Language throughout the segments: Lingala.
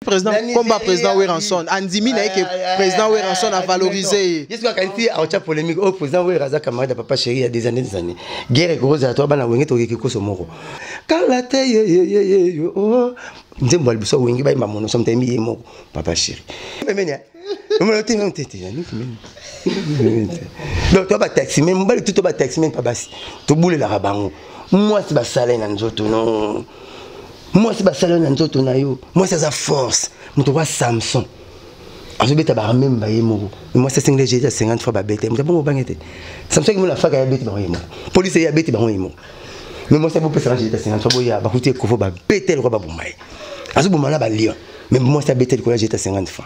président combat président Weranson andimi na que président Weranson a valorisé juste quand il a eu polémique au président Weranson camarade de papa chéri il y a des années guerre grosse à toi bana wenge to ke so moko kala te oh nzembo albiso wenge ba mamono somta mi yemo papa chéri memenya on te non tete ya ni donc toi ba taxi même ba tout ba taxi même pas basi to boule la rabango moi c'est ba salé na nzoto non. Moi, c'est pas ça, moi, c'est sa force. Je suis Samson. Je suis même moi, c'est 50 fois. Samson, il m'a fait un police, il a bêté. Mais moi, c'est pour ça que j'ai 50 fois. Il y a beaucoup de choses qui le roi. Mais moi, c'est bêté le collège, j'ai 50 fois.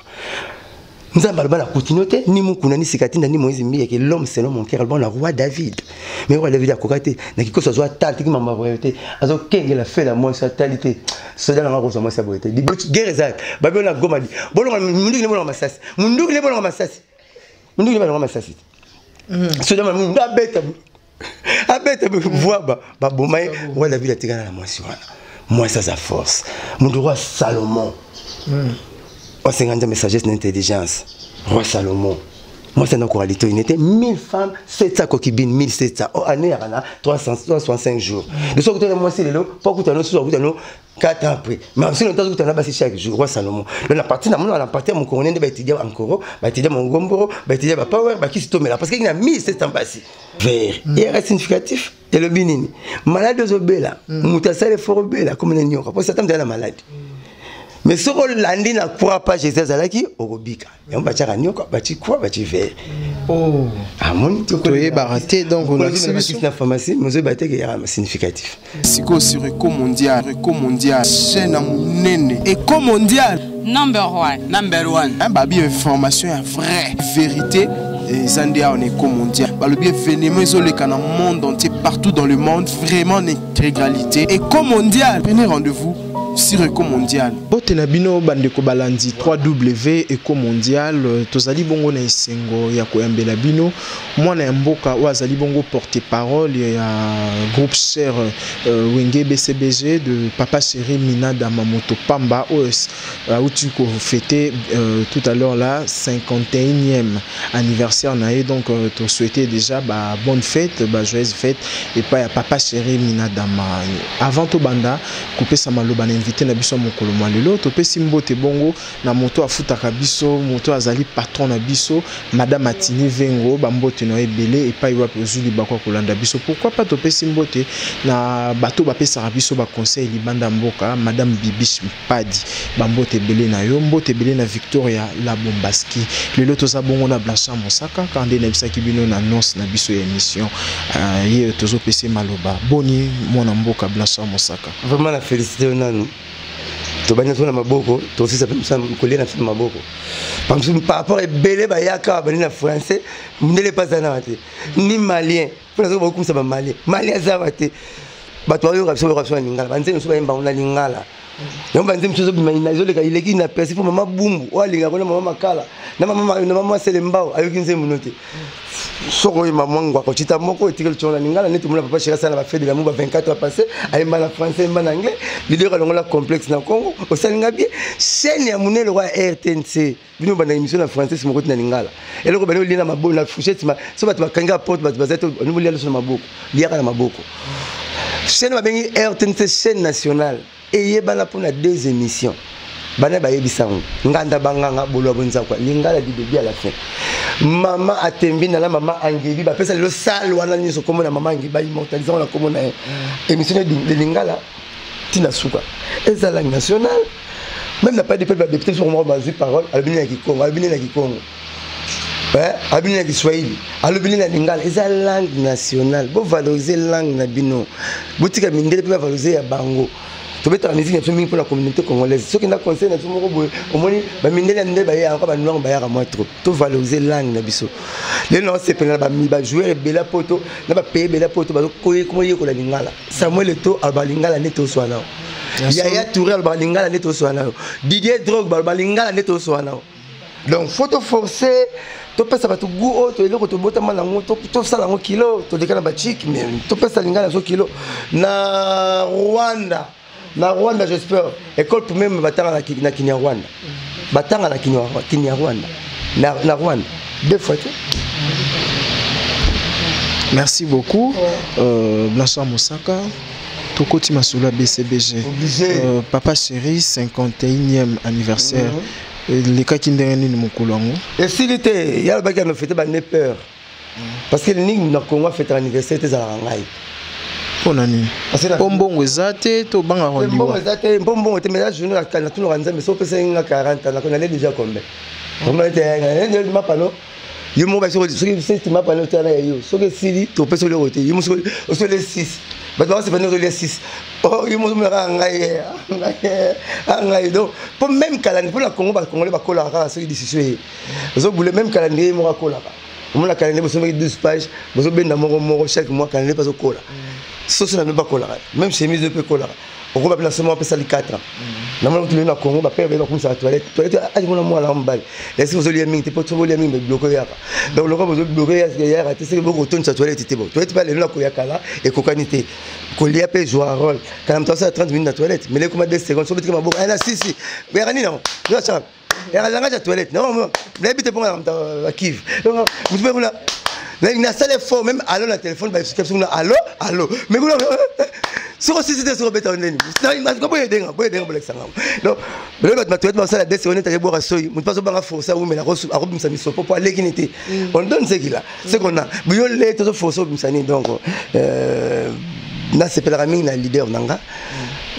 Nous avons la continuité, ni mon kunani sikatine, ni Moïse Mie, que l'homme c'est l'homme, qui est le roi David. Mais le roi David a cocaté, n'a qui que ce soit talité, qui m'a marié, alors qu'il a fait la moins sa talité. Ce dans la rose, moi, ça a été. Dit, guerre exact, Babylone a gommé. Bon, nous dit, bon, massas. Nous dit, bon, massas. Nous dit, bon, massas. Ce dans la monde, a bête, voir, Babomaï, roi David a tiré la moisson. Moi, ça, sa force. Mon roi Salomon. On 50 messages d'intelligence. Roi Salomon. Moi, c'est notre qualité. Il était 1000 femmes, 700 concubines, 1700. Oh, année, 365 jours. De ce côté, moi, c'est le lot. Pas que tu as 4 ans après. Mais aussi, le temps que tu as passé chaque jour, Roi Salomon. La partie, la partie, mon coronel de étudier encore, étudier mon gombo, étudier ma power, qui se tombe là. Parce qu'il y a 1700 passés. Vert. Il reste significatif. Et le binini. Malade de Zobela. Moutassal et Forobela, comme les Nyora. Pour certains, de la maladie. Mais ce que l'andi n'a pas Jésus Zalaki, au Bika. Et on va dire à New York, bâti quoi, bâti vert. Oh, à mon tour, tu es baraté, donc on a la pharmacie, mais je battais qu'il y a un significatif. Siko sur Eco Mondial, chaîne à mon nene, Eco Mondial, number one. Un babi information est vraie, vérité. Et Zandia en Eco Mondial. Le bien venimeux dans le monde entier, partout dans le monde, vraiment en intégralité. Eco Mondial, venez rendez-vous. Sur Eco Mondial. Botena bino bandeko balandi 3W Eco Mondial tozali bongo na esengo ya koyambela bino mwana ya mboka oyo azali bongo porte-parole ya groupe cher Wenge BCBG de Papa Chéri Minada Mamoto Pamba où tu fêtais tout à l'heure là 51e anniversaire nae donc te souhaiter déjà bonne fête joyeuse fête et pas ya Papa Chéri Minada avant to banda couper sa maloba invité na biso mokolo malelo to pesi mbote bongo na moto afutaka biso moto azali patron na biso madame Atini Vengo bambote no ebele et pas iwa pozuli bakwa kolanda biso pourquoi pas to pesi mbote na bato ba pesa biso ba conseil libanda mboka madame Bibish Padi bambote ebele na yo mbote ebele na Victoria la Bombaski lelo toza bongo na Blanchard Mosaka kande na bisaki bino na annonce na biso ya émission ye tozo pesi maloba boni mona mboka Blanchard Mosaka vraiment la félicité nanu to banya sona maboko to sisa pemsa kolia na film maboko par rapport à belé bayaka bani na français ndele pas na wate ni malien pour ça beaucoup ça malien za wate bato yo rapso lingala banze nso bayemba ona lingala yo banze msozo bimana zo leka ileki na pesi pour mama bumbu o linga kona mama makala na mama selembao ayoki nze munote soko yi maman ngwa ko chita moko etikelo chona lingala netu muna papa chira sana ba fête de l'amour 24 passé ayemba na français ayemba na anglais leader longola complexe na Congo osalinga bien chaîne ya munelo wa RTNC bino bana émission na français simoko na lingala eloko bana lina maboko na fourchette so bato bakanga porte bato bazato nouveau lia sur maboko liaka na maboko chaîne ba bengi RTNC chaîne nationale et yebana pour na 2 émissions bana ba yebisango nganda banganga bolwa bonza kwa lingala du début à la fin maman atembi na la maman angebi ba pesa le sale wana nyiso komo na maman angebi ba immortaliser la komo na émission de lingala tina suka eza langue nationale même n'a pas de peuple député sur moi bazu parole albini na Kikongo albini na Kiswahili albini na lingala eza langue nationale bo valoriser langue na bino botika mindele pe valoriser ya bango to beta la musique na pour la communauté congolaise ce qui n'a conseil na tout moko boy au moins ba mindele ndé ba ya encore ba noir ba ya moi trop to valoriser langue na biso les non c'est pena ba jouer bela poto na ba payer bela poto ba koye comment yeko la lingala Samuel Eto'o alba lingala neto swana Yaya Touré alba lingala neto swana Didier Drogba alba lingala neto swana donc faut te forcer to pesa ba to goût to eloko to bota malango to sala ngo kilo to dekana ba chic mais to pesa lingala so kilo na Rwanda na Rwanda j'espère école pour même batanga na Kinyarwanda batanga na Kinyarwanda na Rwanda 2 fois. Merci beaucoup Blanchard Moussaka Tokoti Masula BCBG Papa Chéri 51e anniversaire les cas qui ndengeni ni mukulu wango et s'il était ya ba kana fêter ba ne peur parce que ni na Congo fêter anniversaire za ngai pona nini pombongo ezate to banga rendiwa pombongo ezate pombongo te mais la journée na tout le monde mais so pesa nga 40 na kona déjà combien comment était ne ma pano yo mo ba so c'est ma pano tana yo so que sili to pesa le roté yo mo so le 6 ba doit se venir le 6 oh yo mo me ngai donc pour même calendrier pour la Congo ba congolais ba kola ka so décision zo boule même calendrier mo ka kola mo la calendrier so 12 pages zo benda mo chaque mois calendrier pas so kola so ça ne pas kola même chemise de peu kola on va placer moi ça les 4 ans normalement tu na Congo ba perdre comme ça toilette a mon moi là en balle est-ce que vous allez mingi pour trouver les mingi bloquer ya donc le vous bloquer ya raté c'est beaucoup retourne sa toilette était bon toilette pas les là ko ya kala et kokanité ko lia pe jouer un rôle quand même ça 30 minutes dans toilette mais les comme 2 secondes so petit mabo ana si mais rani non là ça et la la toilette non l'habite pour la kiv donc vous pouvez là na salle fort même allô la téléphone ba explication allô mais vous sur aussi c'était sur bêta online na ko boye denga bolex sanga donc le bat toilette ba sala 2 secondes ta boire soyi mon pas banga forcer ou mais la robe misa miso pour l'équité on donne ce qu'il a ce qu'on a biyo le to forcer misani donc na sepela mingi na leader nanga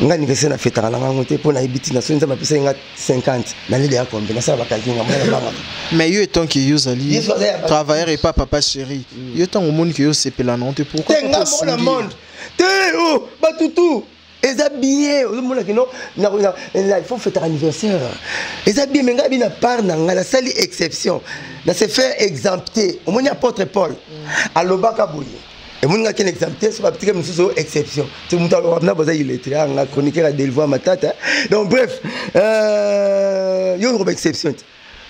nga anniversaire na fête na ngote pour na ibiti na sonza mapesa nga 50 na lile ya kombe na sala bakakinga mwana banga mais yo etant que yo zali travailleur et pas Papa Chéri yo tant au monde que yo sepela non te pourquoi pas pour le monde te oh batutu eza bien o mona que non il faut fêter anniversaire eza bien mais nga bina part na nga la sali exception na se faire exempter au moins apôtre Paul alobaka boye et mon gars qui est exempté c'est pas petit comme sous exception tout le monde a besoin il est très en chroniqueur à Delvoye matata donc bref il y a une exception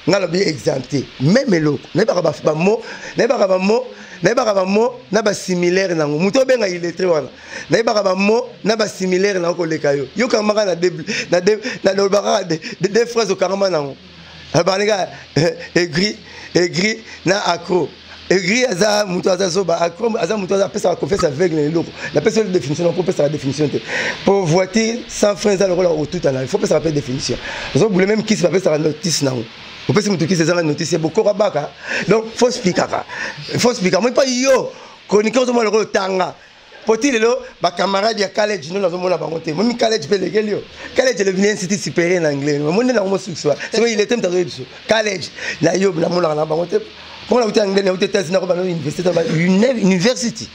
on a bien exempté même l'eau n'est pas ba mot n'est pas mot n'a pas similaire nango muto benga il est très voilà n'est pas mot n'a pas similaire nango le kayo yo kamara na le bara des phrases au karama nango abanega aigri na accro aigri aza muto aza soba accro aza muto aza pesa confiance avec les locaux la personne de définition pour pesa la définition pour voiture sans frein ça le rôle au tout il faut pesa la définition vous voulez même qui se appelle ça notice nango on peut se mettre qui c'est la notice beaucoup rabaka donc faut expliquer moi pas yo chroniqueur de moi le tanga poti lelo ba camarade ya college non nazomona bango te moi mi college pe legelio college le université supérieure en anglais moi na mo succès c'est il était dans college na yo na mona na bango te pour la anglais na test na ko ba university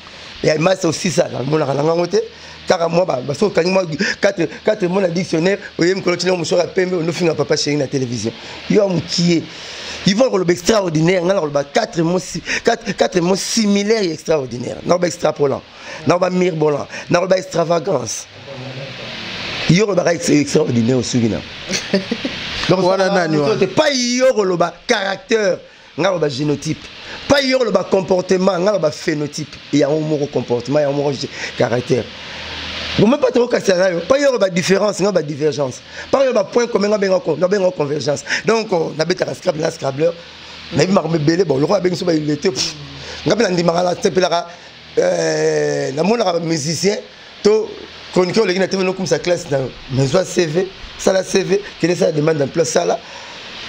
et master aussi ça na mona na bango te car moi ba so kanima 4 mots na dictionnaire oyem collectionner mo so rapembe no finga Papa Chéri na télévision yo mukié ils vont le extraordinaire on a le 4 mots similaires et extraordinaires non ba extrapolant non ba mirbolant non ba extravagance yo ba extraordinaire aussi na donc voilà nani pas yo le ba caractère nga ba génotype pas yo le ba comportement nga ba phénotype il y a un mot comportement il y a un mot caractère. Vous ne pouvez pas trop casser là, pas y avoir différence, non, divergence. Pas y avoir point commun, non, convergence. Donc, on a bêté la Scrabble, on a vu marmé belé, bon, le roi a bien sûr, il était. On a bien dit, la mon musicien, tout, chroniqueur, le gars, il a comme sa classe, mais soit CV, ça la CV, quelle est sa demande d'emploi, ça là.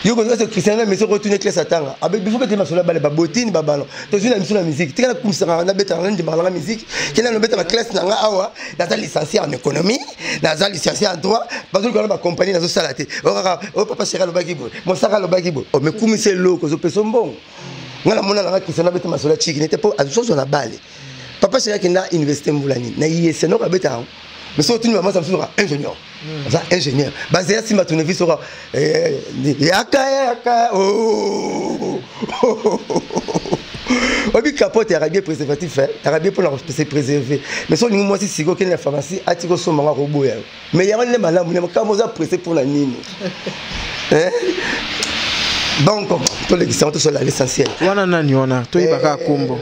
Yo ko ça Christian mais se retourner classe atanga avec il faut que tu m'as sur la balle ba botine ba ballon to une émission la musique tu kana comme ça na beta na ndimba la musique kena no beta la classe na nga awa na licencié en économie na licencié en droit parce que ba compagnie na zo salaté o Papa Chéri lo bakibo mon saka lo bakibo o me comme c'est loko zo peso mbongo ngala mona na Christian na beta masola chiki n'était pas à chose on a balle Papa Chéri qui na investir mbulani na yese no ka beta mais surtout maman ça me sera ingénieur ça ingénieur basé si ma tournevis sera yaka oh obi capote arabie préservatif arabie pour se préserver mais son moi si sigo ken la pharmacie atiko so manga robot mais ya on le malamu ne ka moza pressé pour la nini hein donc tous les sont sur l'essentiel wana nani wana to ibaka kombo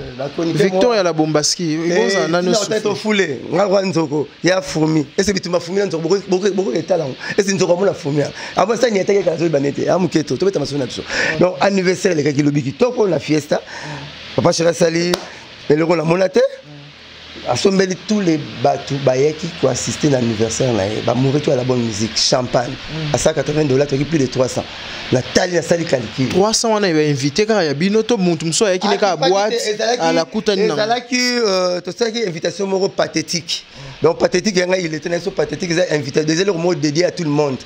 Victor ya la Bombaski bonza nani to foulé ngwa nzoko ya fourmi et c'est bituma fourmi nzoko beaucoup étalon et c'est nzoko mo la fourmi avant ça nyete ka zo banete amuketo to beta masona biso donc anniversaire les gars qui lobiki toko la fiesta papa Chéri sali mais le la monate assombeli tous les bateaux qui ont assisté à l'anniversaire ba mourir à la bonne musique champagne à $180 tu as plus de 300 la taille la salle calcul 300 on a invité car il y a binoto muntu mso ya kile ka boîte à la kutani na là qui to ça qui invitation moro pathétique donc pathétique il était so pathétique ils ont invité des mot dédié à tout le monde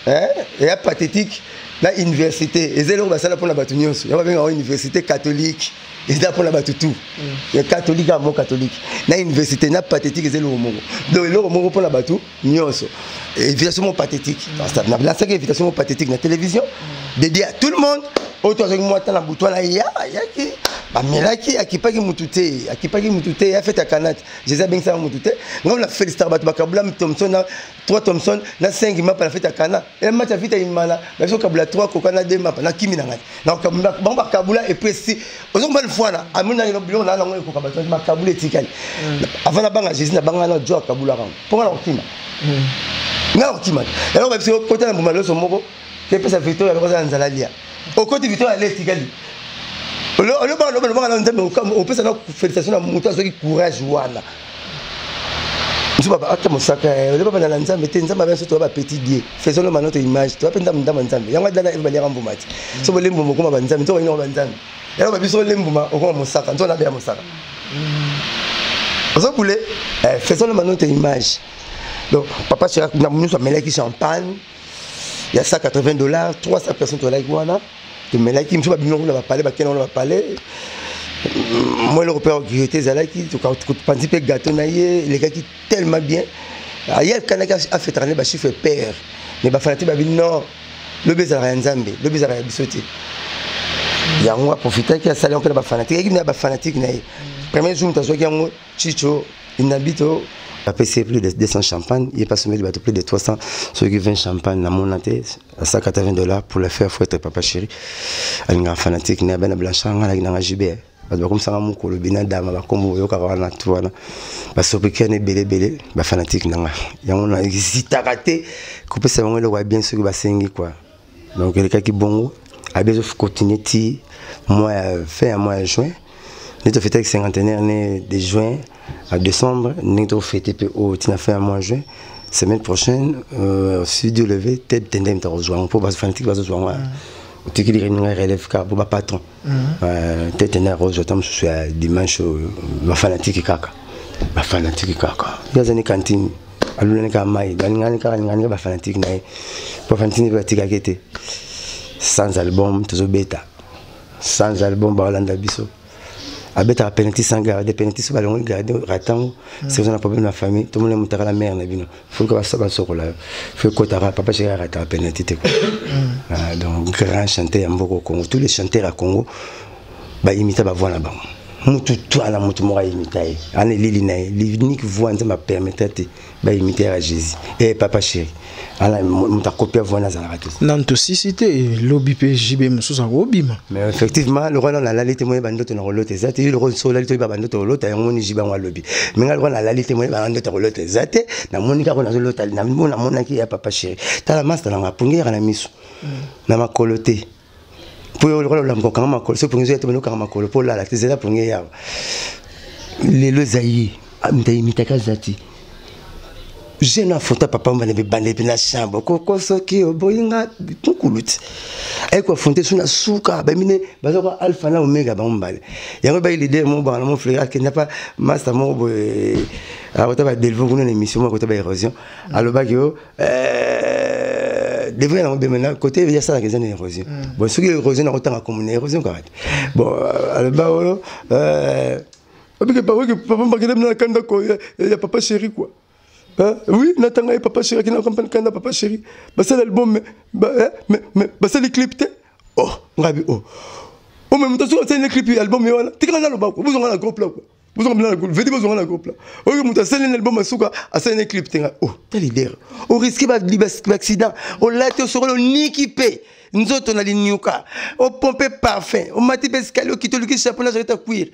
hein et pathétique la université et leur basala pour la batu nyonso ya ba benga université catholique ils ont pour la batu tout les catholiques à mon catholique la université na pathétique et leur mot donc leur mot pour la batu nyonso invitation pathétique la cinquième invitation pathétique na télévision dédié à tout le monde auto avec moi dans la bouton là ya qui ba melaki akipaki mutute ya fait à Canada Jésus ben ça mutute ngam la féliciter batu bakabula Thompson na 3 Thompson na 5 map la fait à Canada et match a fait à Imana ba so kabula 3 ko kana 2 map na kimi na ngati na bakabula et puis si ozo mbali fois na amuna no bilo na ngo ko kabula bakabula etikali avant na banga Jésus na banga na jo kabula ram pour na okima na okima alors ba so côté na mbumalo so moko que pesa Victor ya koza nzalalia au côté Victor ya etikali on peut savoir félicitations à mon qui courage wana je papa ata mosaka le papa na nzambe te nzambe abenso to ba petit dieu faisons le manote image to penda ndamba nzambe yanga dala e balera mbumati so bo lembo moko ba nzambe to ino ba nzambe yalo ba biso lembo ma okoma mosaka nzo na be mosaka ozo boule faisons le manote image donc papa Chéri na muso amelaki champagne il y a $180 300 personnes to like wana de melaki mso ba bino na ba parler ba kena na ba parler moi le repère regretté zalaki to ka pandi pe gâteau na ye les gars qui tellement bien ayel kanaka a fait traîner ba chiffre père mais ba fanati ba bino le bezara nzambe le bezara bisoté ya ngwa profiter ki asali encore ba fanatique ki na ba fanatique na ye premier jour tazo ki ngo chicho inhabito APC plus de 200 champagne, il est pas soumis de plus de 300, ceux qui 20 champagne à mon athée, à $180 pour le faire fouetter papa Chéri. Il y a un fanatique, il y a un blanchard, il y a un jubé. Comme ça, mon colo, bien dame, comme vous voyez, on tout voilà. Parce que quelqu'un est belé, bah fanatique, il y a un si t'as raté, couper ça, on le voit bien sûr, bah c'est quoi. Donc quelqu'un qui bon, a besoin de continuer, moi fin à mois juin. Nous avons fêté le cinquantenaire de juin à décembre. Nous avons fêté au fin à mois juin. Semaine prochaine, si Dieu le veut, peut-être que nous allons rejoindre. Pour les fanatique, nous allons rejoindre. Tu qui relève car pour le patron. Peut-être que nous allons rejoindre dimanche. Ma fanatique kaka. Ma fanatique kaka. Il y a des cantines. Alors nous avons des fanatique. Pour fanatique, nous avons sans album, toujours bêta. Sans album, Barlanda Bisso. Avec un penalty sans garder, penalty sur ballon, garder, ratant, c'est un problème de la famille, tout le monde monte à la mer, il faut que ça va sur là. Il faut que papa Chéri arrête un penalty. Donc, grand chanteur à Congo, tous les chanteurs à Congo, bah imiter ma voix là-bas. Tout à la moto m'a imité. Anne l'unique voix qui m'a permis de imiter à Jésus. Et papa Chéri. Mais effectivement, le rôle dans la lalité moyen bandote na rolote zate, le rôle sur la lalité bandote rolote ya ngoni jiba ngwa lobby. Mais le rôle dans la lalité moyen bandote rolote zate, na monika ko na rolote na mona ki ya papa Chéri. Ta la master na pungera na miso. Na makolote. Pour le rôle la mkoka makolo, so pungizo yeto benoka makolo pour la tezela pungera. Le zayi, amta imitaka zati. Je n'ai pas papa m'a levé bandé dans la chambre. Koko soki oboyinga tukuluti. Et quoi fonte sur la souka, ben mine, bazoko alpha na omega ba mbale. Yango ba l'idée mon ba mon frère qui n'a pas master mon alors tu vas délever une émission moi côté ba érosion. Alors ba yo devrait na maintenant côté il y a ça la question d'érosion. Bon ce qui érosion na autant comme érosion correct. Bon alors ba papa m'a gagné na kanda ko ya papa Chéri quoi. Oui, Nathan et papa Chéri qui n'a pas de papa Chéri. C'est l'album, mais c'est les clips. Oh, Rabi, oh. Oh, mais tu as un clip, l'album, tu as un album, vous avez un groupe là. Vous avez un groupe. Venez vous avez un groupe là. Oh, vous avez un album Masuka, à un clip. Oh, t'as l'idée. Au risque d'accident. Au latte sur le nikipé. Nous autres on a les nyuka. Au pompé parfum. Au mati pescalo qui te le chapeau là, j'arrête à cuire.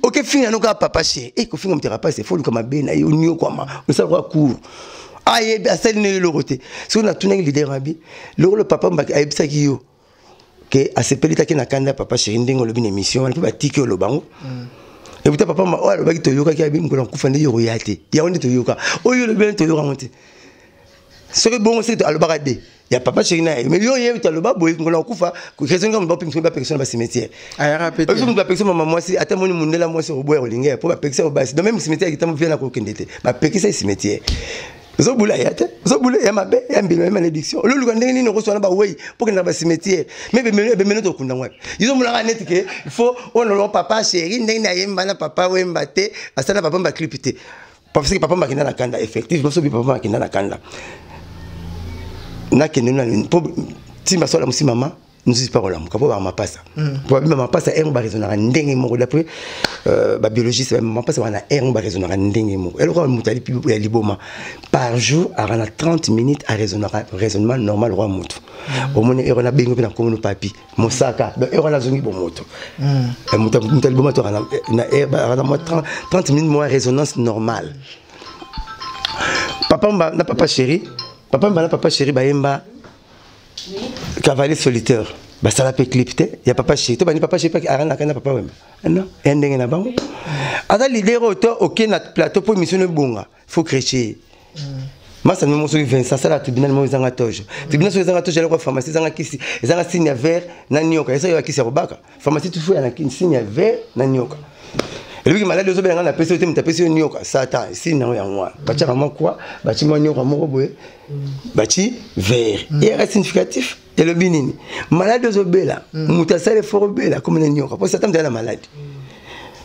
Ok, fin nous papa chez. Et que fin on me dira pas, c'est faux comme un ben. Au nyu quoi ma. On s'en va court. Ah, et bien ça n'est le roté. Si on a tourné l'idée rabi, le papa m'a dit ça qui yo. Que à ces pelita qui n'a qu'un papa chéri ndingo le bin émission on peut pas tiquer le bango et putain papa ma oh le baki toyoka qui a bien qu'on kufande yo royate ya on toyoka oh yo le bien toyoka monter c'est bon c'est à le barade ya papa chéri na mais yo yé tu le babo qu'on kufa que raison comme pas une personne ba cimetière a répété parce que ba personne maman moi si attends mon mundela moi c'est au bois olinga pour ba personne au bas dans même cimetière qui t'a vient na ko kendete ba pekisa cimetière zo bula yate zo bula ya mabe ya mbilo malédiction le lugandé ni no reçoit ba oui pour que na ba cimetière mais be to kunda ngwa izo mulanga net que il faut on le papa chéri ndenge na yemba na papa wemba te asana papa mba clipité parce que papa mba kinda na kanda effectivement so bi papa mba kinda na kanda na kenena pour ti ma sola musi mama nous sommes pas là pour ba mapasa pour ba mapasa er ba raisonner ndenge mo d'après ba biologiste ba mapasa wana er ba raisonner ndenge mo elle roi mutali pi ya liboma par jour à 30 minutes à raisonnement normal roi mutu au moins er na bengo na komo papi mosaka donc er na zongi bo moto mutali liboma to na er ba 30 minutes moins résonance normale papa na papa chéri ba yemba cavalier solitaire bah ça la peut clipter y a papa chéri to bani papa chéri pas arana kana papa wemba non endenge na bango ada l'idée auto OK na plateau pour mission ne bonga faut créer moi ça nous montre Vincent ça la tribunal mo zanga toje tribunal so zanga toje la pharmacie zanga kisi zanga signe vert na nyoka ça yo kisi robaka pharmacie tout fou ya na signe vert na nyoka et lui qui malade zo benga na pesi te mtapesi nyoka satan signe na yango bacha vraiment quoi bachi mo nyoka mo boye bachi vert et est significatif et le binini malade zo bela mutasale fort bela comme na nyoka pour satan de la maladie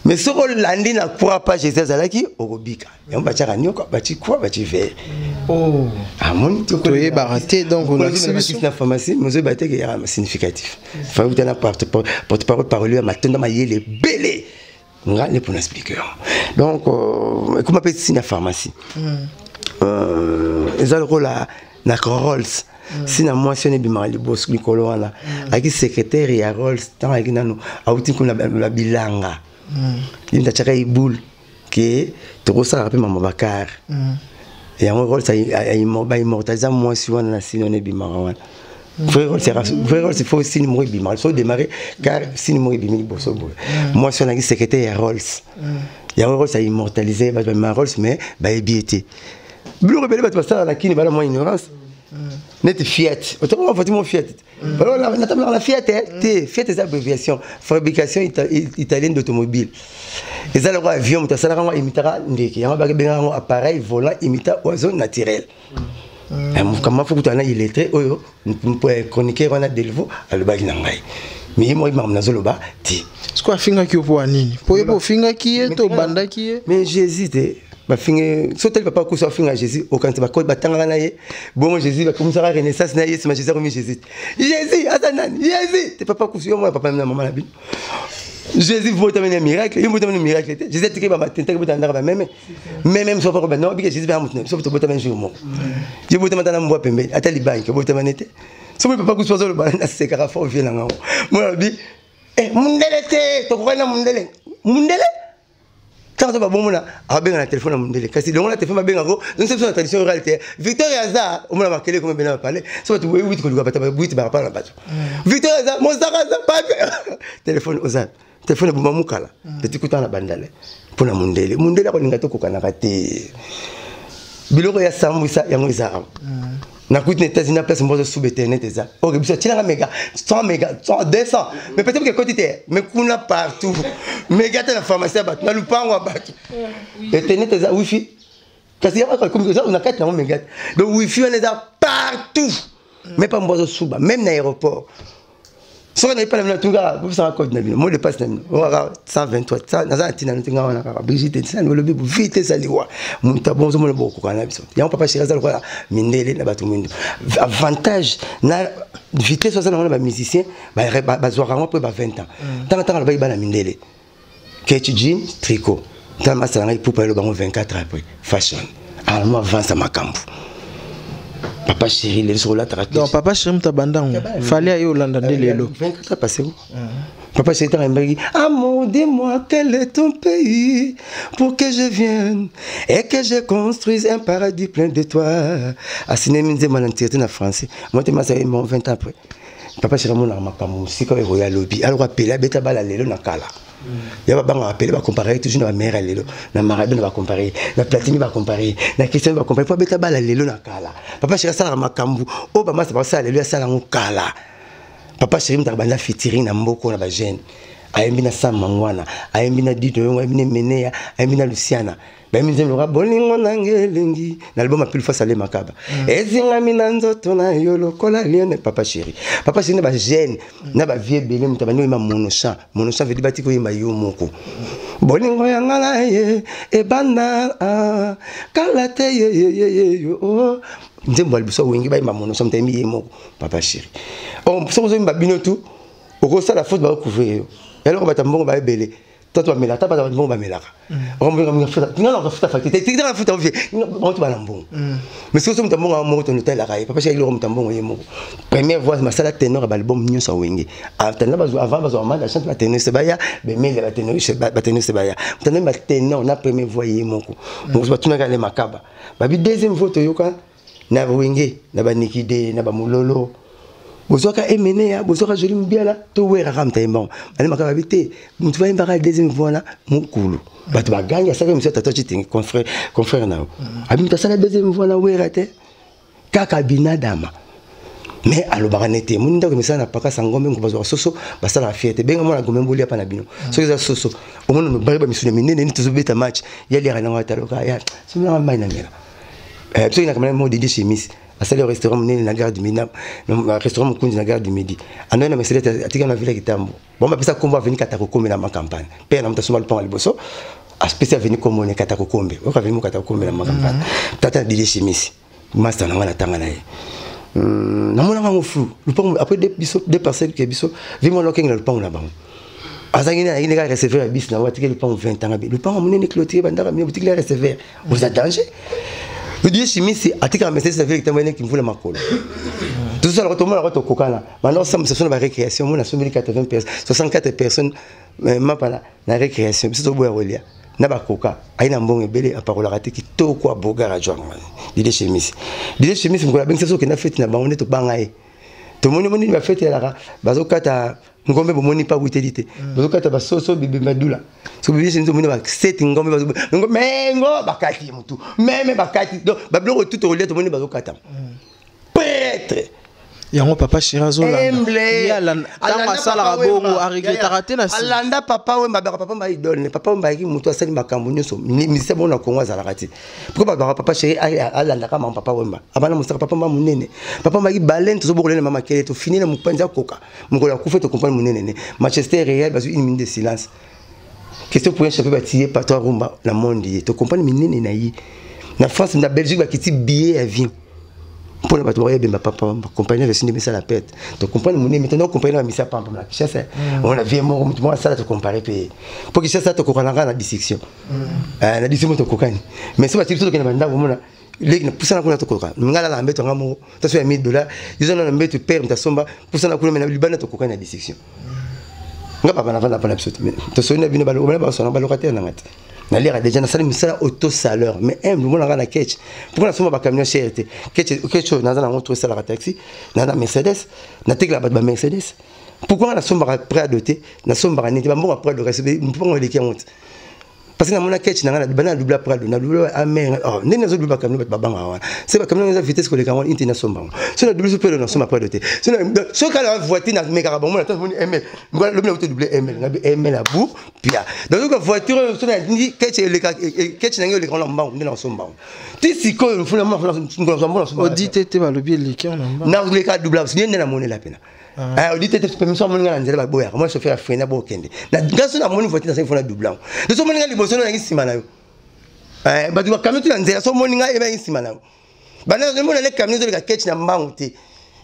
mais ce que l'andi na croit pas Jésus zalaki obika et on bacha nyoka bachi quoi bachi vert oh ah mon to est baraté donc on a la pharmacie mais zo baté que significatif faut vous tenir porte-parole parole à matenda mayele belé nga ne pour expliquer donc comment appelle ça la pharmacie ils ont le rôle na Rolls si na moitié ne bimali boss Nicolo wana aki secrétaire ya Rolls tant aki nanu auti ko la bilanga linda chaka ibul que to ça rappelle maman Bakar et en Rolls ça immortaliser moitié wana na sino ne bimara wana frère c'est faut aussi mourir bimal faut démarrer car si mourir bimali bosso moi je suis secrétaire à Rolls il y a un Rolls à immortaliser ma Rolls mais bah ébiété bleu rebelle bah ça la kini bah la moins ignorance net Fiat autrement faut mon Fiat alors la Fiat T Fiat c'est abréviation fabrication italienne d'automobile et ça le avion ça la rend imitera ndeki ya ba benga appareil volant imita oiseau naturel comment faut que tu en aies illettré oyo pour chroniquer on a des nouveaux à le bagi nangai mais moi m'a nazoloba ti ce quoi finga ki pour nini pour finga ki to banda ki mais j'hésite ba finga sauter papa ko so finga Jésus au quand ba ko batanga na ye bon Jésus ba comme ça renaissance na Jésus ma Jésus remis Jésus asanan Jésus te papa ko so moi papa na maman la bi Jésus vous t'amener un miracle, il vous t'amener un miracle. Jésus t'es pas t'es pas dans même soit pas non, Jésus va monter, soit tu peux t'amener un jour. Je vous t'amener dans moi pembe, à telle banque, vous t'amener. Si vous pas que soit le banane, c'est carafo vient là. Moi bi, mundele te, to ko na mundele. Mundele? Quand ça va bon mona, a ben na téléphone mundele. Kasi donc la téléphone va ben ngo, nous sommes sur la tradition orale. Victor Yaza, on m'a marqué comme ben parler. Soit tu oui tu ko ba buit ba pas na ba. Victor Yaza, mon saka pas téléphone aux téléphone buma mukala tetikuta na bandale pona mundele ko linga to kokana kate biloko ya sambusa yango isa na kuite États-Unis na place mbozo sous internet ça ok biso tina méga 100 méga 200 mais peut-être que quantité mais kuna partout méga ta la pharmacie ba na lupango ba internet ça wifi kasi ya ba comme ça on a 4 méga donc wifi on est partout mais pas mbozo suba même na aéroport. Si on n'est pas là, tout gars, vous savez quoi de la moi, je passe 123, ça, dans un tina, nous avons Brigitte, ça, nous le vite, ça, les rois. Mon tabon, nous le beaucoup, quand même. Il y a un papa chez Razal, Mindele, là-bas, tout le monde. Avantage, la vitesse, ça, on a un musicien, bah, rarement, pour 20 ans. Tant que temps, là-bas, il y a Mindele. Ketch jean, tricot. Dans ma salon, pour parler le 24 après. Fashion. Alors, moi, avance à ma camp. Papa chéri, les sur la traque. Donc, papa chéri, tu as bandang. Fallait aller au Londres de l'élo. 24 passé où? Papa chéri, tu as dit, amour, dis-moi quel est ton pays pour que je vienne et que je construise un paradis plein de toi. À cinéma, je m'en en français. Moi, tu m'as dit, 20 ans après. Papa chéri, mon arme, si quand il y a lobby, alors appelé, bêta bala l'élo na kala. Il y a pas appelé, va comparer toujours na mère l'élo, na Maradona va comparer, na Platini va comparer, na Christian va comparer. Pour bêta bala l'élo na kala. Papa chéri, ça la makambu. Oh, papa c'est pas ça l'élo, ça la kala. Papa chéri, m'ta bana fitiri na mboko na ba jeune. Ayembina Sam Mangwana, ayembina Dito, ayembina Menea, ayembina Luciana. Ben mi zemi bolingo nangelengi. L'album a pu le faire saler makaba. Ezinga minanzo tona yolo kola lione papa chéri. Papa chéri ba jeune, na ba vie belé mutabani ma monosha. Monosha veut dire ko yima yo moko. Bolingo yangala ye e banda kalate ye yo. Nzembo albiso wengi ba ma monosha mtemi ye moko papa chéri. On so zo mba binotu. Oko ça la faute ba couvrir yo. Et alors, on va être belé. Toi, tu vas me la taper, tu vas me la on va me faire. Tu n'as pas fait ta facture. Tu n'as pas fait ta vie. On te va l'embon. Mais si tu as un mot, tu n'as pas papa, j'ai eu un mot. Première voix, ma salle ténor, l'album New Sawing. Avant, la chante la ténor Sebaya, mais la ténor Sebaya. Tu as ma ténor, la première voix, mon coup. Donc, tu n'as pas les macabres. Ma deuxième voix, tu as na wenge, na Nikide, na Mulolo. Bozoka emenea, bozoka joli mbiala, to wera ramta imon. Ale makabité, tu vas embarquer deuxième voix là, mon coulu. Ba tu vas gagner ça comme ça tata chitingi confrère na. Abi mta sala deuxième voix là wera te. Kaka binadama. Mais alo baranete, mun ndako misana na paka sangombe ngobazo soso, basala la fierté. Benga mona gomemboli apa na bino. So za soso. Omono mbariba misune minene ni tuzobeta match. Yali rana ngata loka ya. Sumela mai na mera. Parce que quand même des chemise à le restaurant dans la gare du Midi le restaurant Mukunzi na gare du Midi ando na mesele atika na ville kitambo bon ba pesa komba venir Katakokombe na ma campagne pe na mtasoma le pont aliboso a spécial venir comme on Katakokombe o ka venir Katakokombe na ma campagne tata des chemise master na wana tanga na ye na mona ngo fou le pont après deux parcelles que biso vimo loking le pont là-bas azangina ina ga recevoir bis na watika le pont 20 ans le pont monene clôturé bandara mi boutique la recevoir vous êtes danger. Le Dieu chimie, c'est à titre de message, c'est avec quelqu'un qui me voulait ma colle. Tout ça, le retour, le coca. Maintenant, ça me fait la récréation. On a 80 personnes, 64 personnes, ma pas la récréation. C'est au bout de l'eau. N'a pas coca. Aïe, n'a bon et belle à parole raté qui tout quoi bogar à joindre. Dieu chimie. Dieu chimie, c'est une chose qu'on a fait, n'a pas on est au bangaï. Tout le monde va fêter la bazokata. Ngombe bomoni pa utilité. Bazokata basoso bibi madula. So bibi sinzo moni ba set ngombe bazo. Mengo bakati mutu. Meme bakati. Donc bablo tout au lieu to moni bazokata. Prêtre. Yango papa Shirazo là. Ya la tanga sala bongo a regretter raté na. Alanda papa wemba papa ma idole. Papa wemba ki mutu asali makambo nyoso. Misisa bona Kongo za rakati. Pourquoi papa chéri alanda kama papa wemba. Abana musaka papa ma munene. Papa ma ki balen to zo bokolena mama kele to finir na mupanza koka. Mukola kufa to comprendre munene. Manchester Real bazu une minute de silence. Question pour un chef bâti par toi rumba la monde to comprendre munene na yi. Na France na Belgique ba kiti billet avion. Pour ne pas te voir, ma papa, ma compagnie avait signé ça la pète. Tu comprends, maintenant, compagnie a mis ça par la chasse. On a vu moi, ça, tu compares. Pour que ça, tu comprends la dissection. La dissection, tu comprends. Mais si tu as un mandat, les gens poussent à la coca. Nous allons la mettre en amour. Tu as $1000. Ils ont la mettre père, tu as somba, poussent à la couleur, mais le ban, tu comprends la dissection. Non, pas la fin absolument. Tu as sonné à une balle, on a balloraté. Nalira déjà na sala misala auto salaire mais le monde na catch pourquoi na soma ba camion cherté catch na za na montre sala ka taxi na Mercedes na tekla ba Mercedes pourquoi na soma prêt à doter na soma ba niti ba mbongo prêt de recevoir pourquoi on les qui monte parce que na mona catch na bana double prêt na double amer oh nene zo double camion ba banga wana c'est ba camion na vitesse ko le camion inte na soma so na double super na soma prêt doter so ka la voiture na me karabon na ton ML ngola le auto double ML na ML à bout pia donc la voiture so na ni catch na ngeli ko na mbango ndela soma ti siko le funa mo audité te ba lobi le qui on na le ka double ni na mona la pena audité te permission mo ngala nzela ba boya moi chauffeur freiner bo kende na gaso na moni voiture na se funa double de so mo ngala liboso na ngisima na yo ba du camion tu na nzela so mo ngala eba ngisima na yo bana mo na le camion zo le ka catch na mbango te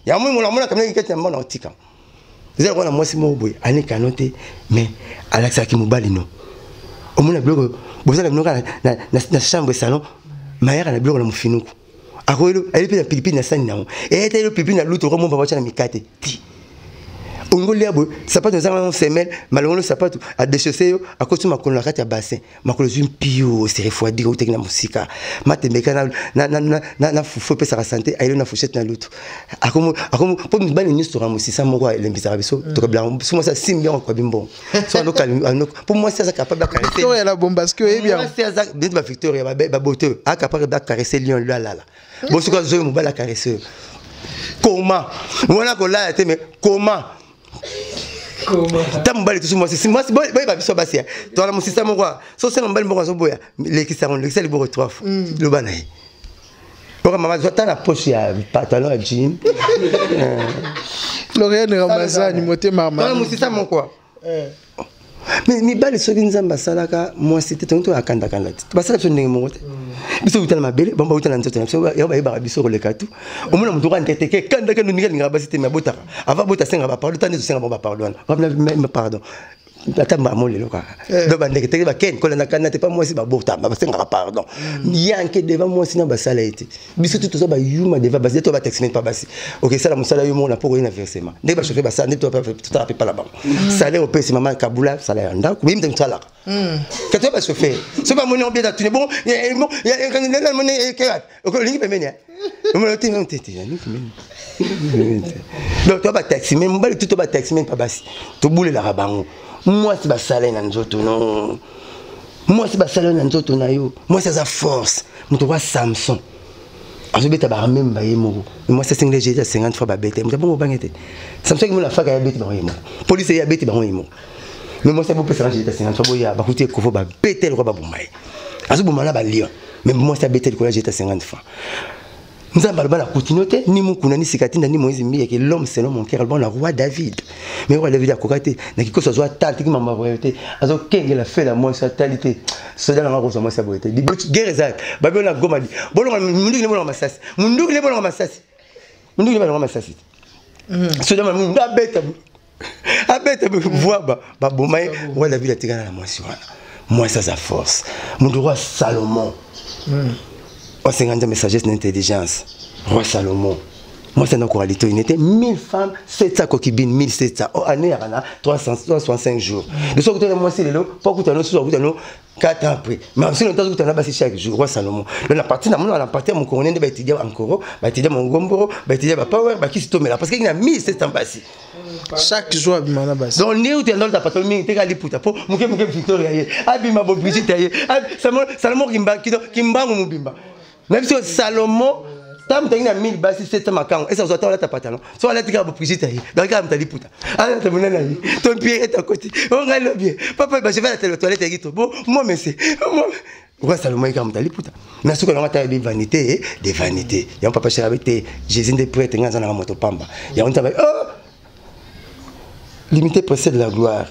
ya mo na mo na camion catch na mbango na tika zela ko na mwasi mo boy ani kanote mais Alexa ki mobali no Au moins, vous avez la chambre salon, ma mère a la blog à la moufinou. Elle est pipi na sani na et elle est pipi na l'autre roman va watcher na mikate. Ongolia bo sapato nzanga semelle malongo sapato a déchausser à cause de ma colorate à bassin ma colonie pio c'est refroidi au techna musika mate mekana na fufo pe sa santé ayo na fourchette na l'autre akomo pour nous bani nisto ramosi ça moko elembisa biso to ka blanc moi ça simbi en quoi bimbo so pour moi c'est ça capable de caresser Victoria la bombe parce que eh bien c'est ça de ma Victoria ba beauté a capable de caresser lion là bon ce que je me la caresser comment voilà ko là mais comment tambali tout moi c'est moi ba biso basia to la musisa mo kwa so c'est mbali mo zo boya les qui sont les sel bo 3 fois le banaï pour maman zo ta la poche ya pantalon à jean Lauriane Ramazani moté marma to la musisa mo kwa mais mi bali so kinzamba salaka moi c'était tonto akanda kanda basala so ndenge mo biso utana mabele bamba utana nzoto na so ya ba biso ko le katu au moins mutuka nteteke kanda kanda ninga basite mabota ava bota senga ba pardon tani senga ba pardon même pardon ata maman le loka do bande ke ba ken ko na kana te pas moi si ba bota ba senga ba pardon yanke devant moi sina ba sala été biso tout ça ba yuma devant ba to ba texte pas basi OK ça la musala yo mo na pour une versement dès ba chauffer ba ça ne to pas là-bas salaire au PC maman kabula salaire nda ko bim tala que tu vas chauffer c'est pas mon bien d'attuner bon il y a mon que ligne pe menia on me le dit non tete donc tu vas taxi même ba tout ba taxi même pas basi to boule la rabango moi c'est ba salaire na nzoto non moi c'est ba salaire na nzoto na yo moi c'est sa force mon toi Samson je vais t'avoir même bailler mon moi c'est 5 j'ai 50 fois ba bête moi bon bangete Samson qui me la fa ka bête ba yemo police ya bête ba yemo mais moi c'est beaucoup plus j'ai 50 fois boya ba coûter ko ba bête le ba bomai azu bomana ba lion mais moi c'est bête le j'ai 50 fois nous avons la continuité ni mon kuna ni sikatinda ni Moïse mbi que l'homme selon mon cœur bon le roi David mais roi David a kokaté na kiko so soit tal qui mama royauté azo kenge la fait la moi sa talité so dans la rose moi sa boité di guerre exact ba bona goma di bolo mundu ni bona masasi mundu ni bona masasi mundu ni bona masasi so dans mundu abeta voix ba bomai roi David a tigana la moi si wana moi ça sa force mundu roi Salomon au 50 ans, sagesse d'intelligence. Roi Salomon. Moi, c'est une qualité. Il était 1000 femmes, 700 coquibines, 1700. Oh, année, il y a 365 jours. De ce côté, moi, c'est le lot. Pas que tu as 4 ans après. Mais si longtemps que tu as passé chaque jour, Roi Salomon. La partie, la partie, mon coronel va étudier encore, va étudier mon gomboro, va étudier ma power, va qui se tombe là. Parce qu'il y a 1700 passés. Chaque jour, il m'a basé. Donc, nous, tu es dans la patrouille, tu es allé pour ta peau, mon Victoria, Abima Brigitte, Salomon qui m'a bimba. Même si Salomon, tam tengina 1000 basi 7 makango, et ça soit là ta pantalon. Soit là tu as Brigitte aïe, dans ka mtali puta. Ah ta monana aïe. Ton pied est à côté. On va le bien. Papa je vais à la toilette et tout. Bon, moi mais c'est moi Roi Salomon ka mtali puta. Na suko na mata des vanités, des vanités. Ya papa chéri avec Jésus des prêtres ngana na moto pamba. Ya on travaille. Oh! Limité précède la gloire.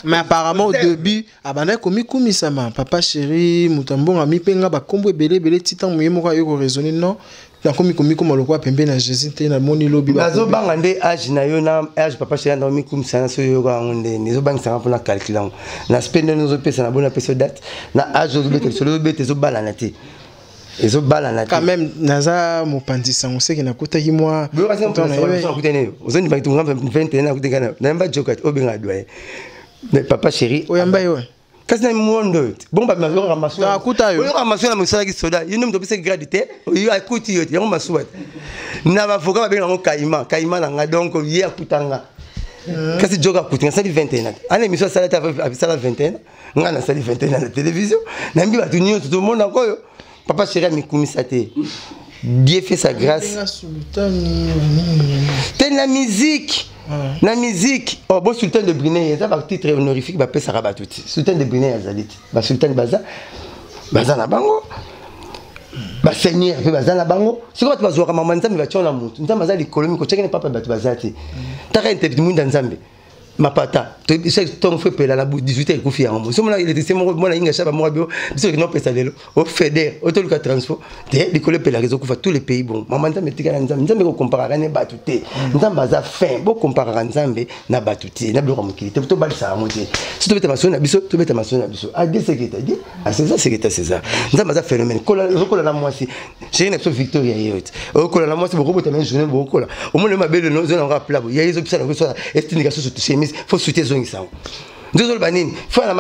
Mais apparemment au début abana komi kumisama papa chéri mutambo ami penga ba kombo belé titan moyemo ka yo raisonner non na komi comme le quoi pembe na Jésus te na moni lobi ba zo banga nde âge na yo na âge papa chéri na mi kumisana so yo ka nde ne zo banga sanga pour na calculer na spender nos pesa na bona pesa date na âge zo bete so bete zo bala na te ezo bala na quand même naza mopandisa on sait que na kota ki moi ozoni ba tunga 21 na kutenga na mba jokat obenga doye mais papa chéri oyamba yo kasi na mondo bon ba mazo ramaso na kuta yo ramaso na musala ki soda yino mto pese gradité yo akuti yo yango masuwa na ba foka ba benga ngo kaima na nga donc ye akutanga kasi joka kutinga sali 21 ana émission sala ta sala 21 nga na sali 21 na télévision na mbi ba tunyo tout le monde encore papa chéri Mikumisate. Dieu fait sa grâce. T'es la musique. La musique. Oh, bon sultan de Brunei, ça va titre honorifique, bah ça rabat tout. Sultan de Brunei Azalit. Bah sultan Baza. Baza na bango. Bah seigneur, Baza na bango. C'est quoi tu vas jouer à maman Nzambe va tuer la montre. Nzambe Baza l'économie, ko tchèque n'est pas battu Bazati. T'as rien interprété monde Nzambe. Mapata, ton fait pela la bout 18 ko fi yango. So mona il était moi na inga chaba moi bio, biso que non pesa lelo. Au FEDER, au tolu ka transport. Te dikole pela réseau ko fa tous les pays bon. Maman nzambe tika nzambe, nzambe ko comparer na batute. Nzambe za fin, bo comparer nzambe na batute, na bilo mokili. Te to balisa monter. Si to beta maso na biso, to beta maso na biso. A de seketa di, a César seketa César. Nzambe za phénomène. Kola na moi si. J'ai une episode Victoria yot. O kola na moi si beaucoup tellement journée beaucoup kola. Au moins le mabel no zone on rappela. Il y a les options que soit estimation sur faut soutenir zone ça. Désolé banini.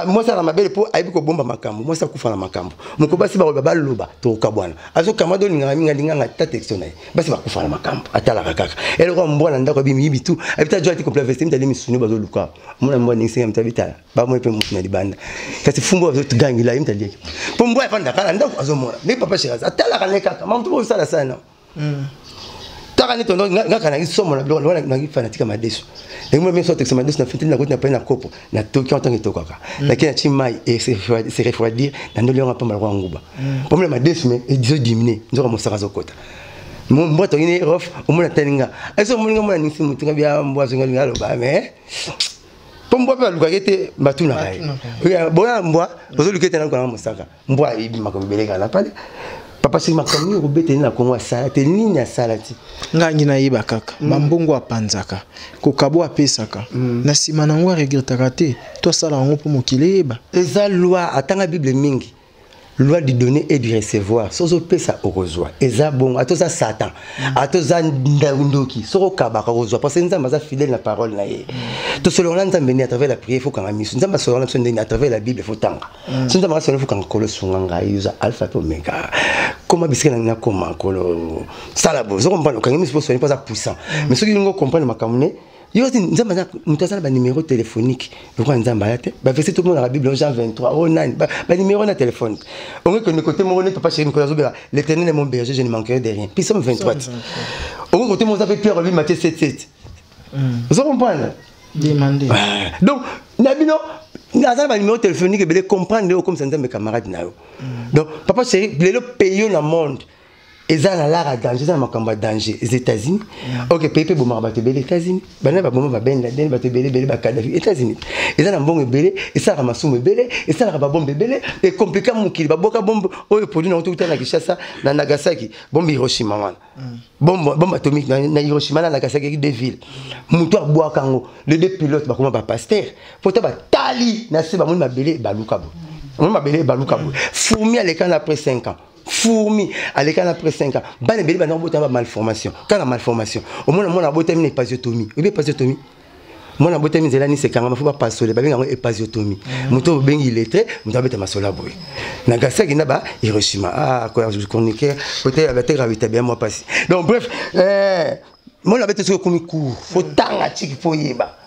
Moi ça la mabel pour aibi ko bomba makambo. Moi ça kufa na makambo. Moko basi ba ba loba to kabwana. Azo kamado linga nga ta texte na. Basi ba kufa na makambo. Atala kaka. Elle ko mbona ndako bi mibi tu. Abita joie ti complète vestim tali misuni bazo luka. Mona mbona ningi mtabita. Ba mo pe mutuna libanda. Kasi fumbo bazo tugangila imtali. Pour mbwa fanda kala ndako azo mona. Ne papa chérie. Atala kala kaka. Mamu tu ça la sana. Takani tondo ngakana isomo na biloko na fanatika madeso. Ngombe même sorte que madeso na fitili na côté na pena kopo na toki en tant que tokaka. Lakini na chimai et se refroidir na ndolo nga pa malwa nguba. Pomle madeso mais diso diminuer nzoka mosaka zokota. Mon mboto ine rof omona taninga. Eso moninga mona nisi mutinga bia mbwa zonga ngalo ba mais pombo pa lukakete batuna kai. Boya mbwa ozolukete na kwa mosaka. Mbwa ibi makobeleka na pale. Papa c'est ma famille au bété na Congo sala te nini ya salati ngangi na yiba kaka mambongo apanzaka kokabo apesaka na sima na ngwa regretaka te to sala ngo po mokileba eza loi atanga bible mingi loi du donner et du recevoir sozo pesa okozwa eza bon atoza satan atoza ndoki soko kabaka okozwa parce que nzamba za fidèle na parole na ye to selon la nzamba ni à travers la prière faut quand même nzamba selon la sonde à travers la bible faut tanga nzamba selon faut quand kolo sunganga yuza alpha et omega comment bisika na koma kolo sala bo zo comprendre quand même c'est pas puissant mais ceux qui ne comprennent pas comme yo nzamba mutazala ba numéro téléphonique le quoi nzamba la te ba verset tout le monde dans la bible Jean 23 oh nan ba numéro na téléphone on que le côté mon papa chéri Nicolas Zobera l'éternel est mon berger je ne manquerai de rien puis Psaume 23 on côté mon appel Pierre lui Matthieu 7 vous comprenez demander donc nabino nazala ba numéro téléphonique be comprendre comme ça mes camarades na yo donc papa chéri le pays dans le monde eza na lara danger eza na makamba danger les États-Unis OK pepe bomba ba tebele États-Unis bana ba bomba ba benda den ba tebele bele ba Kadhafi États-Unis eza na mbongo bele esa na masumu bele esa na ba bombe bele et compliqué mukili ba boka bombe oyo produit na otuta na Kinshasa na Nagasaki bombe Hiroshima wana bombe atomique na Hiroshima na Nagasaki deux villes muto aboa kango les deux pilotes ba koma ba pasteur pota ba tali na se ba mo mabele ba lukabo mo mabele ba lukabo fourmi à l'écran après 5 ans fourmi à l'école après 5 ans ba ne beli ba nobota ba malformation quand la malformation au moins mon abota mi épasiotomie ou bien épasiotomie mon abota mi zelani c'est quand faut pas passer ba benga épasiotomie muto bengi lettré muto abeta masola boy Nagasaki na ba Hiroshima quoi je chroniqueur peut-être la terre avait bien moi passé donc bref mon abeta sur comme cours faut tanga tiki faut yeba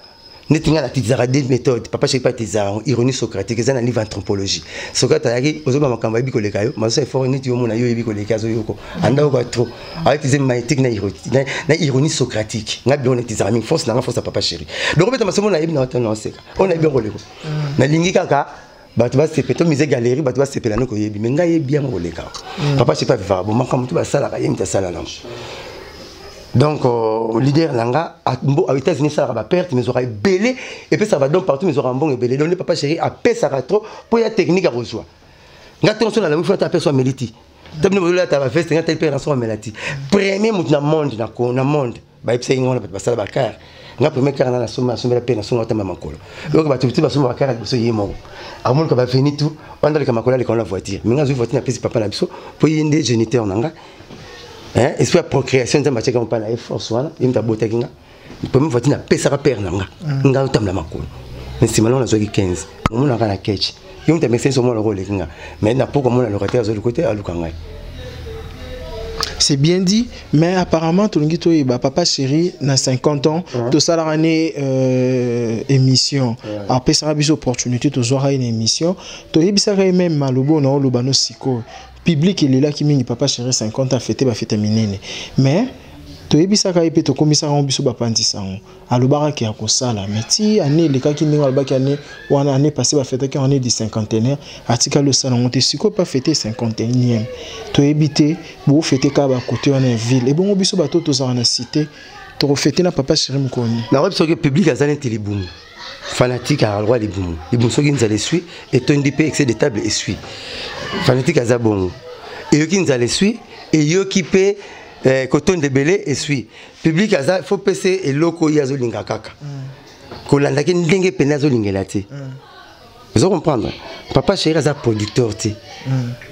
netinga la tizara des méthodes papa chez pas tizara ironie socratique c'est un livre anthropologie Socrate yaki ozoba makamba biko lekayo maso effort neti yo mona yo biko lekazo yoko anda ko trop avec tes maïtique na ironie socratique ngabi on tizara mi force na force papa chéri donc beta maso mona ibna otana oseka on a bien roleko na lingi kaka bato ba sepeto mise galerie bato ba sepela no ko yebi menga yebi ya ngoleka papa chez pas vivre bon makambo tu ba sala ka yemta sala na donc leader langa aux États-Unis ça va perdre mais aura belé et puis ça va donc partout mais aura bon et belé donc le papa chéri a pèse ça trop pour la technique à reçoit ngato on la même fois ta personne meliti tabne bola ta va faire c'est tel personne melati premier monde na monde ba epse ngona ba sala ba car nga premier car na somme la peine somme ta mamakolo donc ba tuti ba somme ba car so yemo amon ka ba fini tout on dans le kamakola les la voiture mais nga zo voiture na pèse papa na biso pour yende géniteur nanga hein esprit procréation de matière comme pas na force wana imta bota kinga premier fois tina pesa ka père nanga nga utamla makolo mais si malon na zoki 15 mon na kana ketch imta message sur mon rôle kinga mais na pour comment le locataire de côté à lukanga c'est bien dit mais apparemment tout le monde bah papa chéri na 50 ans tout ça la année émission après ça a des opportunités to zo une émission to yebisa même malobo na olobano siko public il est là qui mingi papa chéri 50 ans fêté ba fête minene mais to yebisa ka epe to komisa on biso ba pandisa on alobara ki akosala mais ti année le ka ki ninga alobaki année wana année passée ba fête ki année du cinquantenaire atika le salon on te siko pas fêter 51e to yebité bo fêter ka ba côté on en ville et bon biso ba to za na cité to fêter na papa chéri mkoni na web sur que public azane téléboom fanatique a le droit de boum. Les boum sont qui nous allaient suivre et ton DP excès de table et suit. Fanatique a zabon. Et eux qui nous allaient suivre et eux qui paient coton de belé et suit. Public a ça faut passer et loco yazo linga kaka. Kolanda ki ndenge penazo lingelati. Vous comprendre. Papa chéri a producteur ti.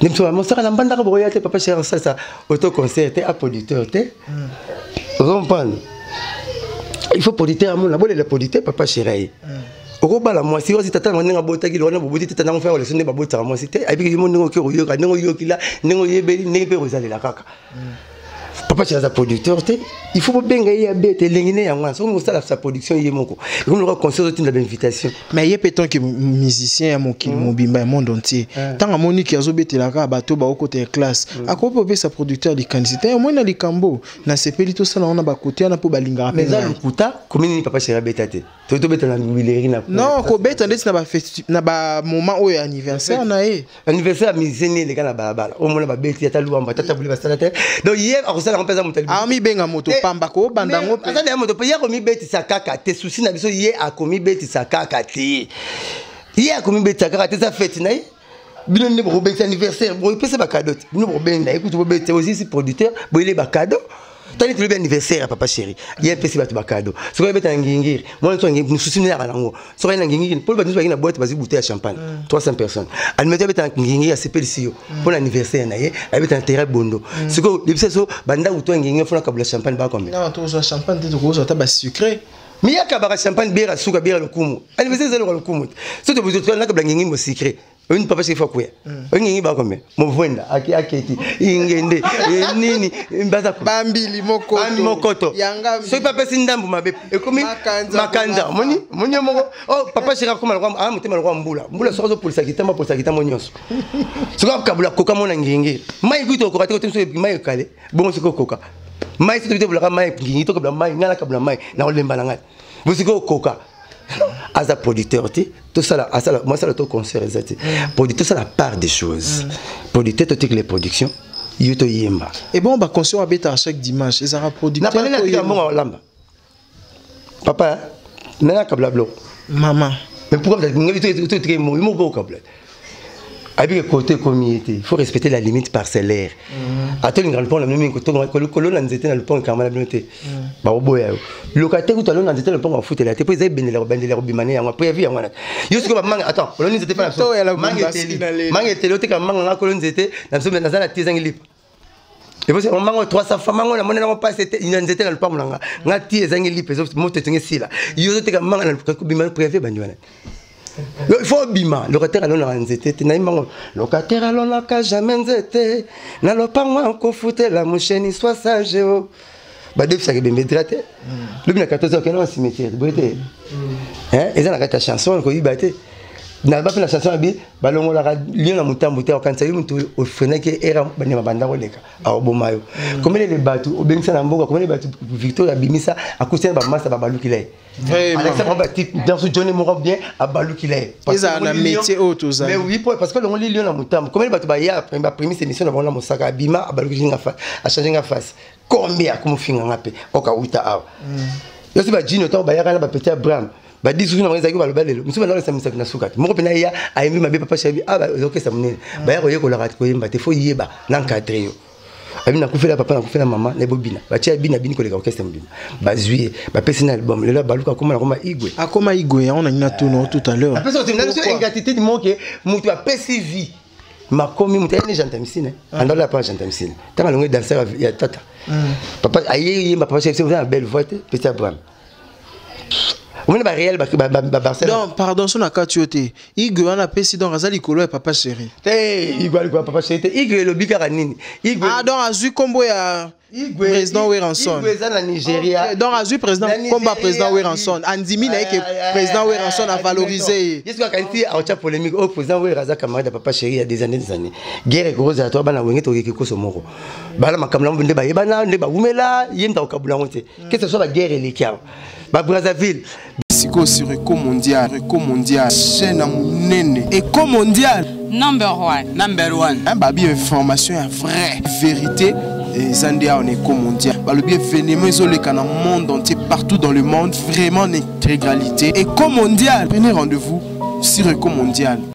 Nem so mo sera na banda ko boyate papa chéri ça autoconcert à producteur ti. Vous comprendre. Il faut producteur à mon la bonne la producteur papa chéri. Oko bala moi si osi tata ngana bota ki lona bobuti tata na faire le sonde babota moi c'était avec le monde ko yo ka ngo yo kila ngo yebeli ne pe rozali la kaka. Papa chéri a producteur ti. Il faut bien gagner à bête l'ingénieur en moi. Si on a sa production il est mon co. Et on aura concert de l'invitation. Mais il y a peut-être que musicien mon qui mobile monde entier. Tant à Monique qui a zobé la ka bateau ba au côté classe. À quoi peut sa producteur de candidats au moins dans les cambo. Na sepeli tout ça on a ba côté na pour balinga. Mais ça le kuta comme ni papa chéri bêtaté. Tout bête na bilerie na. Non, ko bête na ba na ba moment au anniversaire na e. Anniversaire musicien les gars na balabala. Au moins ba bête ya talu amba tata buli ba salate. Donc hier on ça remplace mon tali. Ah mi benga moto pamba ko bandango pe. Attendez moto pe ya komi bête sa kaka te souci na biso hier a komi bête sa kaka te. Hier a komi bête sa kaka te sa fête na. Bino ne bo bête anniversaire, bo pese ba cadeau. Bino bo benga écoute bo bête aussi si producteur, bo il est ba cadeau. Tant que le anniversaire papa chéri. Hier pese ba cadeau. So ko bête ngingir. Moi so ngingir souci na la ngo. So ko ngingir pour ba na boîte ba bouteille à champagne. 300 personnes. Animateur bête ngingir a sepeli si yo. Pour l'anniversaire na ye, avec un terrain bondo. Ce que les so banda ou toi ngingir faut na kabla champagne ba combien. Non, toi champagne te ko so ta ba sucré. Mais il y a kabara champagne bière suka bière le kumu. Anniversaire c'est le kumu. Si tu veux toi na kabla ngingir mo sucré. Une papa c'est quoi? Ngingir ba combien? Mo venda aketi ingende nini mbaza bambili mokoto. Yanga. So papa sindambu mabe. E komi makanda. Moni moko. Oh papa c'est comme ah mutema kwa mbula. Mbula sozo pour ça kitama nyonso. So kabula koka mona ngingir. Mai kuito ko katiko temso mai kale. Bon c'est coca. Mai c'est tu bula mai ngingir to kabula mai ngala kabula mai na olemba na ngai. Busiko coca. As un producteur, tout ça, moi ça le tout concert exact. Producteur ça la part des choses. Producteur tout les productions, il te yemba. Et bon bah concert à bêta à chaque dimanche, et ça va producteur. Na pas na mon lamba. Papa, na kabla blo. Maman. Mais pourquoi tu es mon kabla? Avec le côté communauté, il faut respecter la limite parcellaire. Attends, le pont, la même côté, colonne en était dans le pont, quand même, la communauté. Bah, au bout, le locataire où tu as l'on en était dans le pont, on fout la tête, puis ils avaient bien les robimané, on a pas vu, on a. Juste que mangue, attends, colonne n'était pas la mangue était l'autre, quand mangue, la colonne était, dans la tisane libre. Et puis, on mangue 300 femmes, on a mon pas, ils en étaient dans le pont, on a tiré les angles libres, ils ont monté ici là. Ils ont été quand mangue, on a prévu, il faut bima locataire alona nzete na imbango locataire alona ka jamais nzete na lopango ko futela musheni soit sage o ba defi sa bembe traité le bina 14 ok na cimetière boité hein eza na kata chanson ko yibate na ba la chanson abi ba longo la lion na mutambo te quand ça mutu o fena ke era bani mabanda ko leka a bomayo comme les batu o bengisa na mboka comme les batu Victoria bimisa akusia ba massa ba balukile. Alexandre Baptiste dans ce Johnny Moran bien à Balou qu'il est. Ils ont un métier autre. Mais oui, parce que l'on lit Lyon à Moutam. Comment il va te bailler après ma première émission dans mon sac à Bima à Balou qu'il a changé la face. Combien comme fin en appel au cas où tu as. Je suis pas Gino, tu as baillé à la petite Abraham. Bah 10 jours dans les agues, balou. Nous sommes dans le samedi na soukat. Mon pena ya a aimé ma bébé papa chéri. Ah bah OK ça me. Bah royer ko la rat ko yemba te fo yeba n'encadrer. Abi na kufela papa na kufela maman na bobina batia bina bini ko le orchestre mbina bazuie ba pesa album le la baluka koma igwe akoma igwe on a une tono tout à l'heure après ça c'est une ingratitude manque mutu a pesi vie makomi mutu ene jantamsine ando la pa jantamsine tama longue danseur ya tata papa ayi papa chef c'est une belle voix petit Abraham. On est réel Barcelone. Non, pardon, son akatiote. Igwe on a pesi donc azali kolo et papa chéri. Igwe quoi papa chéri. Igwe le bikaranini. Igwe. Ah donc azu combo ya président Weranson. Igwe za na Nigeria. Donc azu président combat président Weranson. Andimi na que président Weranson a valorisé. Est-ce que quand il a autre polémique au président Weranson camarade papa chéri il y a des années. Guerre grosse à toi bana wenge to kiko somoro. Bala makamla mbende ba yebana ndeba umela yenda okabula ngote. Que ce soit la guerre et les cas. Ba Brazzaville. Sur Eco Mondial, chaîne à Mounene. Eco Mondial. Number one. Un babi information est vraie, vérité. Et Zandia en éco mondial. Le bien événement isolé dans le monde entier, partout dans le monde, vraiment en intégralité. Éco mondial. Prenez rendez-vous sur Éco mondial.